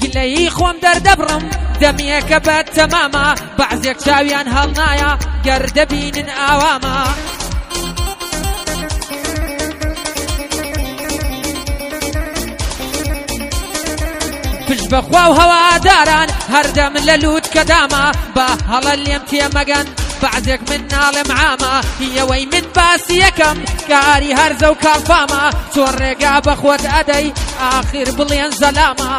میلەی خۆم دەردەبڕم دەمیەکە بە تەمامە بەعزێک چاویان هەڵنایە گەر دەبینن ئاوامە پشت بەخوا و هەواداران هەردەم لە لووت کەدامە بە هەڵە لێم تێمەگەن بەعزێک من ناڵێم عامە هیەوەی من باسی یەکەم کاری هەرزە و کاڵفامە چۆن ڕێگا بەخۆت ئەدەی ئاخر بڵێن زەلامە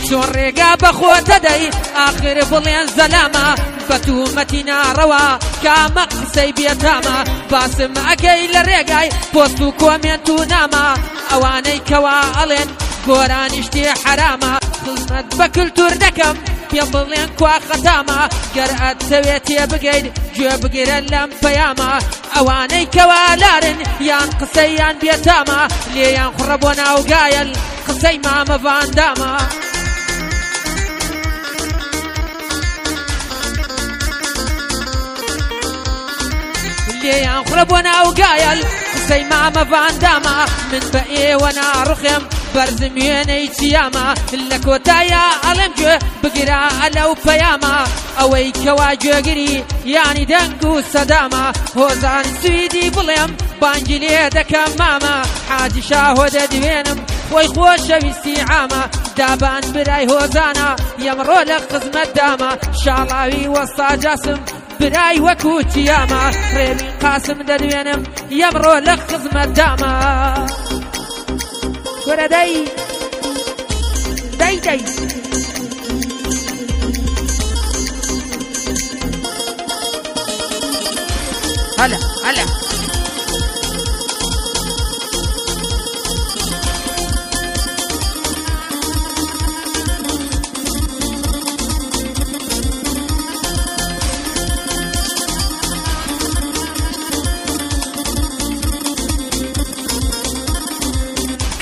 چۆن ڕێگا بەخۆتە دەی ئاخر بڵێن زەلامە بەتومەتی ناڕەوە کامە قسەی بێتامە باسم ئەکەی لە ڕێگای پۆست و کۆمێنت و نامە ئەوانەی کەوا ئەڵێن گۆرانیشتێ حرامە خزمەت بە کلتور دەکەم پێم بڵێن کوا خەتامە گەر ئەتەوێت تێبگەیت گوێ بگرە لەم پەیامە ئەوانەی کەوا لارن یان قسەیان بێتامە لێیان خوڕە بۆ ناوگایەل قسەی مامە ڤاندامە لێیان خوڕە بۆ ناوگایەل قسەی مامە ڤاندامە من بە ئێوە ناڕوخێم بەرزم وێنەی چیامە لە کۆتایە ئەڵێم گوێ بگرە ئەلەو پەیامە ئەوەی کەوا گوێگری یانی دەنگ و سەدامە هۆزان سویدی بڵێم بانگی لێ دەکەم مامە حاجی شاهۆ دەدوێنم خۆی خۆشەویستی عامە دابان برای هۆزانە یەمڕۆ لە خزمەت دامە شاڵاوی وەستا جاسم برای وەکو چیامە ڕێبین قاسم دەدوێنم یەمڕۆ لە خزمەت دامە وەرە دەی هەلا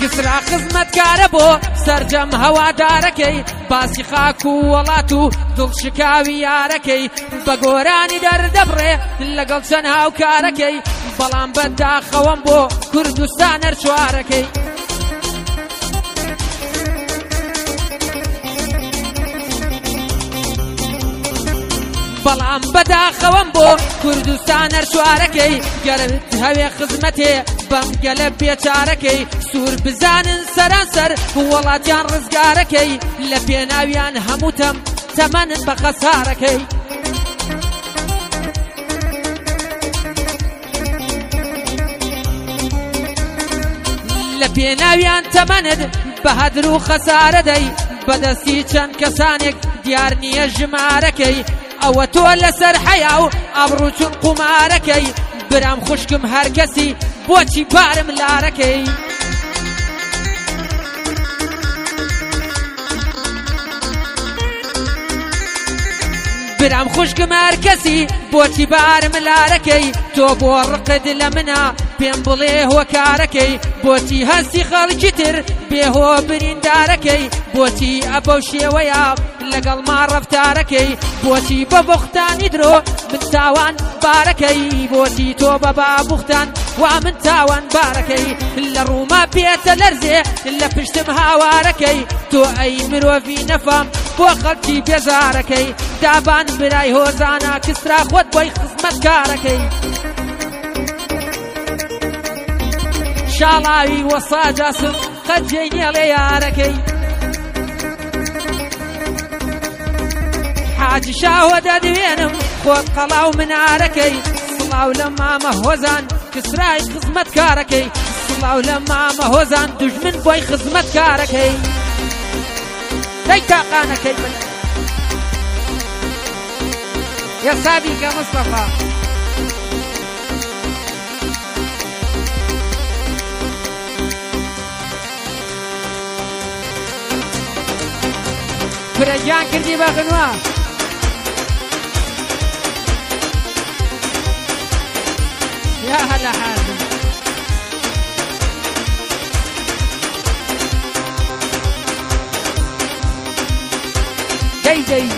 کسرا خزمەتکارە بۆ سەرجەم هەوادارەکەی باسی خاک و وڵات و دڵشکاوی یارەکەی بە گۆرانی دەردەبڕێ لەگەڵ چەند هاوکارەکەی بەڵام بەداخەوەم بۆ کوردستان هەرچوارەکەی بەڵام بەداخەوەم بۆ کوردستان هەرچوارەکەی گەرت هەوێ خزمەتێ بەم گەلە بێچارەکەی سوور بزانن سەرانسەر وڵاتیان ڕزگارەکەی لە پێناویان هەمووتەم تەمەنن بە خەسارەکەی لە پێناویان تەمەند بە هەدر و خەسارەدەی بەدەستی چەند کەسانێک دیار نییە ژمارەکەی ئەوە تۆ لەسەر حەیا و ئەبڕوو چون قومارەکەی برام خوشکم هەر کەسی بۆچی پارم لارەکەی برام خوشکم هەر کەسی بۆچی بارم لارەکەی تۆ بۆ ڕقت لە منە پێم بڵێ هۆکارەکەی بۆچی هەستی خەڵکی تر بێهۆ بریندارەکەی بۆچی ئەبەو شێوەیە لەگەڵ ما ڕەفتارەکەی بۆچی بە بوختانی درۆ من تاوان بارەکەی بۆچی تۆ بە بابوختان وا من تاوان بارەکەی لە ڕووما پێتە لەرزێ لە پشتم هاوارەکەی تۆ ئەی مرۆڤی نەفام بۆ خەڵکی بێزارەکەی دابان برای هۆزانە کسرا خۆت بۆی خزمەتکارەکەی شاڵاوی وەسا جاسم قەت جێنێڵێ یارەکەی حاجی شاهۆ دەدوێنم خۆت قەڵاو منارەکەی سڵاو لە مامە هۆزان کسرای خزمەتکارەکەی سڵاو لە مامە هۆزان دوژمن بۆی خزمەتکارەکەی دەی تاقانەکەی من یەسابی کە مستەفا فرەجان کردی بە غنوا یا هەلا حازم دەی